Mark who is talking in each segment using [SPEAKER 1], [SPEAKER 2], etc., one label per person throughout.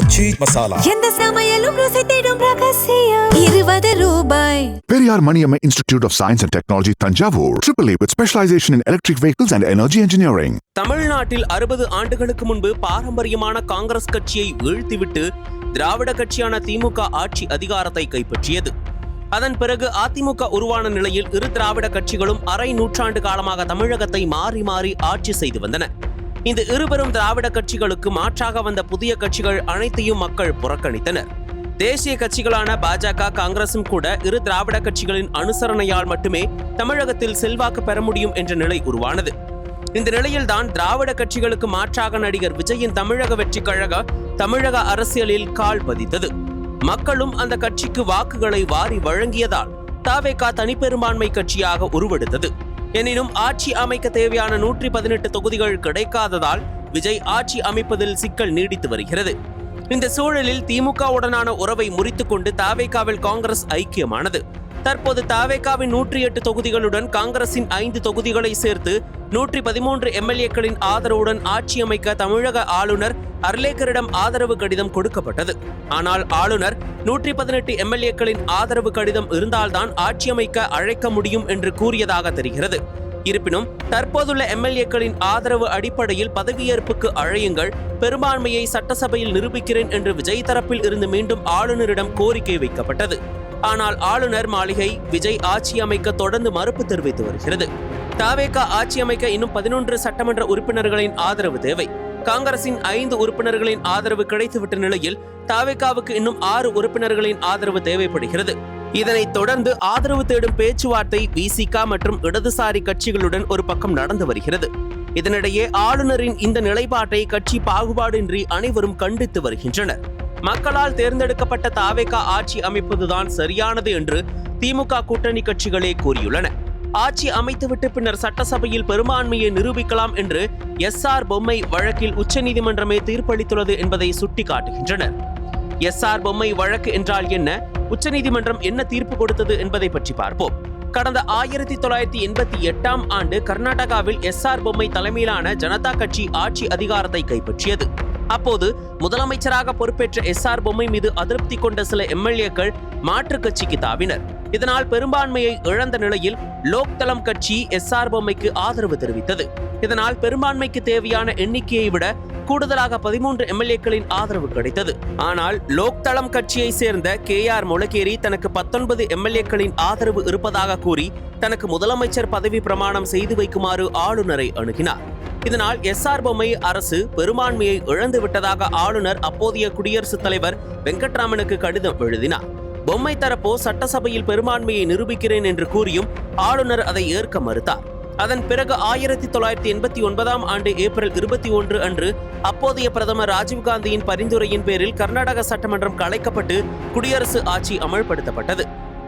[SPEAKER 1] ஆச்சி மசாலா.
[SPEAKER 2] எந்த சமையலும் ருசி தேடும் ரகசியம் 20 ரூபாய்.
[SPEAKER 3] Periyar Maniamma Institute of Science and Technology, Tanjavur. AAA with specialization in electric vehicles and energy engineering.
[SPEAKER 4] தமிழ்நாட்டில் 60 ஆண்டுகளுக்கு முன்பு பாரம்பரியமான காங்கிரஸ் கட்சியை வீழ்த்திவிட்டு திராவிட கட்சியான திமுக ஆட்சி அதிகாரத்தை கைப்பற்றியது. அதன் பிறகு அதிமுக உருவான நிலையில் இரு திராவிட கட்சிகளும் அரை நூற்றாண்டு காலமாக தமிழகத்தை மாறி மாறி ஆட்சி செய்து வந்தன. இந்த இருபெரும் திராவிட கட்சிகளுக்கு மாற்றாக வந்த புதிய கட்சிகள் அனைத்தையும் மக்கள் புறக்கணித்தனர். தேசிய கட்சிகளான பாஜக, காங்கிரசும் கூட இரு திராவிட கட்சிகளின் அனுசரணையால் மட்டுமே தமிழகத்தில் செல்வாக்கு பெற முடியும் என்ற நிலை உருவானது. இந்த நிலையில்தான் திராவிட கட்சிகளுக்கு மாற்றாக நடிகர் விஜயின் தமிழக வெற்றி கழக தமிழக அரசியலில் கால் பதித்தது. மக்களும் அந்த கட்சிக்கு வாக்குகளை வாரி வழங்கியதால் தவேகா தனிப்பெரும்பான்மை கட்சியாக உருவெடுத்தது. எனினும் ஆட்சி அமைக்க தேவையான 118 தொகுதிகள் கிடைக்காததால் விஜய் ஆட்சி அமைப்பதில் சிக்கல் நீடித்து வருகிறது. இந்த சூழலில் திமுகவுடனான உறவை முறித்துக் கொண்டு தவேகாவில் காங்கிரஸ் ஐக்கியமானது. தற்போது தவேகாவின் 108 தொகுதிகளுடன் காங்கிரசின் 5 தொகுதிகளை சேர்த்து 113 எம்எல்ஏக்களின் ஆதரவுடன் ஆட்சி அமைக்க தமிழக ஆளுநர் அர்லேக்கரிடம் ஆதரவு கடிதம் கொடுக்கப்பட்டது. ஆனால் ஆளுநர் 118 எம்எல்ஏக்களின் ஆதரவு கடிதம் இருந்தால்தான் ஆட்சி அமைக்க அழைக்க முடியும் என்று கூறியதாக தெரிகிறது. இருப்பினும் தற்போதுள்ள எம்எல்ஏக்களின் ஆதரவு அடிப்படையில் பதவியேற்புக்கு அழையுங்கள், பெரும்பான்மையை சட்டசபையில் நிரூபிக்கிறேன் என்று விஜய் தரப்பில் இருந்து மீண்டும் ஆளுநரிடம் கோரிக்கை வைக்கப்பட்டது. ஆனால் ஆளுநர் மாளிகை விஜய் ஆட்சி அமைக்க தொடர்ந்து மறுப்பு தெரிவித்து வருகிறது. தவேகா ஆட்சி அமைக்க இன்னும் 11 சட்டமன்ற உறுப்பினர்களின் ஆதரவு தேவை. காங்கிரசின் 5 உறுப்பினர்களின் ஆதரவு கிடைத்துவிட்ட நிலையில் தவேகாவுக்கு இன்னும் 6 உறுப்பினர்களின் ஆதரவு தேவைப்படுகிறது. இதனைத் தொடர்ந்து ஆதரவு தேடும் பேச்சுவார்த்தை விசிக மற்றும் இடதுசாரி கட்சிகளுடன் ஒரு பக்கம் நடந்து வருகிறது. இதனிடையே ஆளுநரின் இந்த நிலைப்பாட்டை கட்சி பாகுபாடின்றி அனைவரும் கண்டித்து வருகின்றனர். மக்களால் தேர்ந்தெடுக்கப்பட்ட தவேகா ஆட்சி அமைப்பதுதான் சரியானது என்று திமுக கூட்டணி கட்சிகளே கூறியுள்ளன. ஆட்சி அமைத்துவிட்டு பின்னர் சட்டசபையில் பெரும்பான்மையை நிரூபிக்கலாம் என்று எஸ்ஆர் பொம்மை வழக்கில் உச்சநீதிமன்றமே தீர்ப்பளித்துள்ளது என்பதை சுட்டிக்காட்டுகின்றனர். எஸ்ஆர் பொம்மை வழக்கு என்றால் என்ன, உச்சநீதிமன்றம் என்ன தீர்ப்பு கொடுத்தது என்பதை பற்றி பார்ப்போம். கடந்த 1988ஆம் ஆண்டு கர்நாடகாவில் எஸ்ஆர் பொம்மை தலைமையிலான ஜனதா கட்சி ஆட்சி அதிகாரத்தை கைப்பற்றியது. அப்போது முதலமைச்சராக பொறுப்பேற்ற எஸ்ஆர் பொம்மை மீது அதிருப்தி கொண்ட சில எம்எல்ஏக்கள் மாற்றுக் கட்சிக்கு தாவினர். இதனால் பெரும்பான்மையை இழந்த நிலையில் லோக்தளம் கட்சி எஸ்ஆர் பொம்மைக்கு ஆதரவு தெரிவித்தது. இதனால் பெரும்பான்மைக்கு தேவையான எண்ணிக்கையை விட கூடுதலாக 13 எம்எல்ஏக்களின் ஆதரவு கிடைத்தது. ஆனால் லோக்தளம் கட்சியை சேர்ந்த KR முளகேரி தனக்கு 19 எம்எல்ஏக்களின் ஆதரவு இருப்பதாக கூறி தனக்கு முதலமைச்சர் பதவி பிரமாணம் செய்து வைக்குமாறு ஆளுநரை அணுகினார். இதனால் எஸ்ஆர் பொம்மை அரசு பெரும்பான்மையை இழந்து விட்டதாக ஆளுநர் அப்போதைய குடியரசுத் தலைவர் வெங்கட்ராமனுக்கு கடிதம் எழுதினார். பொம்மை தரப்போ சட்டசபையில் பெரும்பான்மையை நிரூபிக்கிறேன் என்று கூறியும் ஆளுநர் அதை ஏற்க மறுத்தார். அதன் பிறகு 1989ஆம் ஆண்டு ஏப்ரல் 21 அன்று அப்போதைய பிரதமர் ராஜீவ்காந்தியின் பரிந்துரையின் பேரில் கர்நாடக சட்டமன்றம் கலைக்கப்பட்டு குடியரசு ஆட்சி அமல்படுத்தப்பட்டது.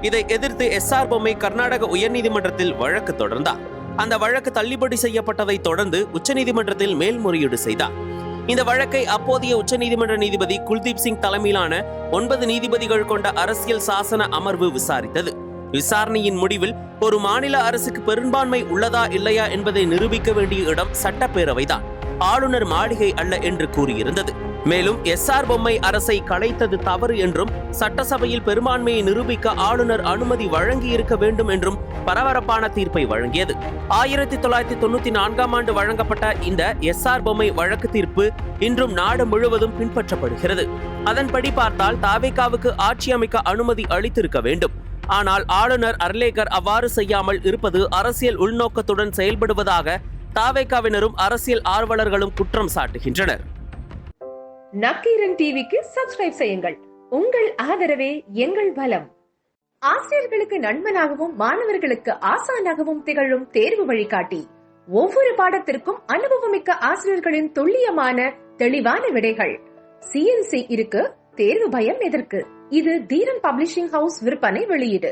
[SPEAKER 4] இதை எதிர்த்து எஸ்ஆர் பொம்மை கர்நாடக உயர்நீதிமன்றத்தில் வழக்கு தொடர்ந்தார். அந்த வழக்கு தள்ளுபடி செய்யப்பட்டதை தொடர்ந்து உச்சநீதிமன்றத்தில் மேல்முறையீடு செய்தார். இந்த வழக்கை அப்போதைய உச்சநீதிமன்ற நீதிபதி குல்தீப் சிங் தலைமையிலான 9 நீதிபதிகள் கொண்ட அரசியல் சாசன அமர்வு விசாரித்தது. விசாரணையின் முடிவில் ஒரு மாநில அரசுக்கு பெரும்பான்மை உள்ளதா இல்லையா என்பதை நிரூபிக்க வேண்டிய இடம் சட்டப்பேரவைதான், ஆளுநர் மாளிகை அல்ல என்று கூறியிருந்தது. மேலும் எஸ்ஆர் பொம்மை அரசை கலைத்தது தவறு என்றும் சட்டசபையில் பெரும்பான்மையை நிரூபிக்க ஆளுநர் அனுமதி வழங்கி இருக்க வேண்டும் என்றும் பரபரப்பான தீர்ப்பை வழங்கியது. 1994ஆம் ஆண்டு வழங்கப்பட்ட இந்த எஸ்ஆர் பொம்மை வழக்கு தீர்ப்பு இன்றும் நாடு முழுவதும் பின்பற்றப்படுகிறது. அதன்படி பார்த்தால் தவேகாவுக்கு ஆட்சி அமைக்க அனுமதி அளித்திருக்க வேண்டும். ஆனால் ஆளுநர் அர்லேக்கர் அவ்வாறு செய்யாமல் இருப்பது அரசியல் உள்நோக்கத்துடன் செயல்படுவதாக தவேகாவினரும் அரசியல் ஆர்வலர்களும் குற்றம் சாட்டுகின்றனர்.
[SPEAKER 5] நக்கீரன் டிவிக்கு சப்ஸ்கிரைப் செய்யுங்கள். உங்கள் ஆதரவே எங்கள் பலம். ஆசிரியர்களுக்கு நண்பனாகவும் மாணவர்களுக்கு ஆசானாகவும் திகழும் தேர்வு வழிகாட்டி. ஒவ்வொரு பாடத்திற்கும் அனுபவமிக்க ஆசிரியர்களின் துல்லியமான தெளிவான விடைகள். CNC இருக்கு, தேர்வு பயம் எதற்கு? இது தீரன் பப்ளிஷிங் ஹவுஸ் விற்பனை வெளியீடு.